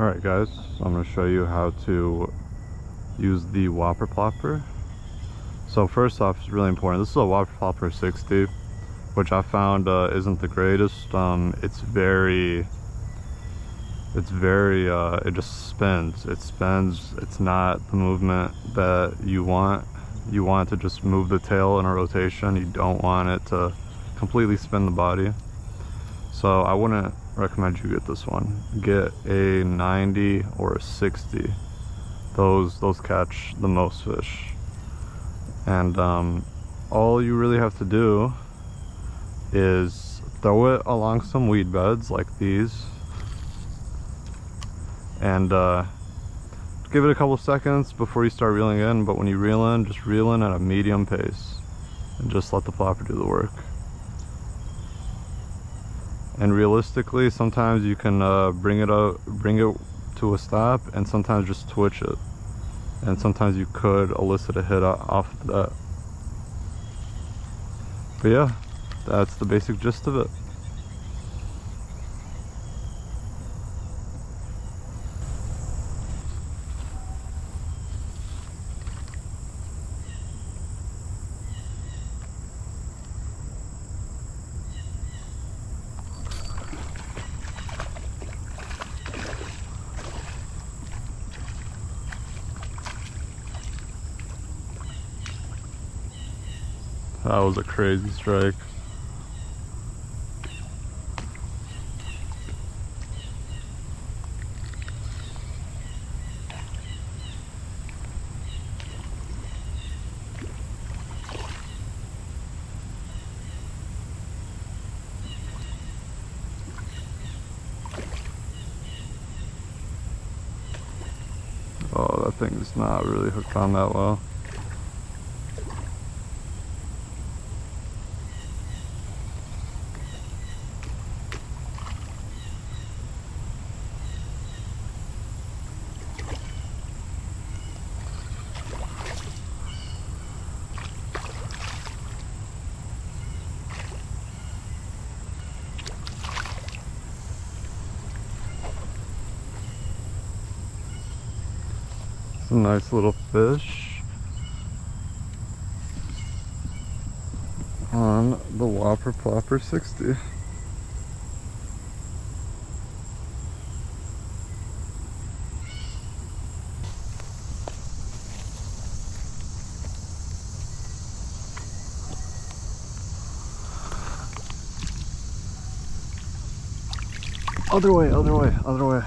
Alright guys, I'm going to show you how to use the Whopper Plopper. So first off, it's really important. This is a Whopper Plopper 60, which I found isn't the greatest. It just spins. It spins. It's not the movement that you want. You want to just move the tail in a rotation. You don't want it to completely spin the body. So I wouldn't recommend you get this one. Get a 90 or a 60. Those catch the most fish. And all you really have to do is throw it along some weed beds like these, and give it a couple seconds before you start reeling in. But when you reel in, just reel in at a medium pace and just let the plopper do the work. And realistically, sometimes you can bring it to a stop, and sometimes just twitch it, and sometimes you could elicit a hit off of that. But yeah, that's the basic gist of it. That was a crazy strike. Oh, that thing's not really hooked on that well. A nice little fish on the Whopper Plopper 60. Other way, other way, other way.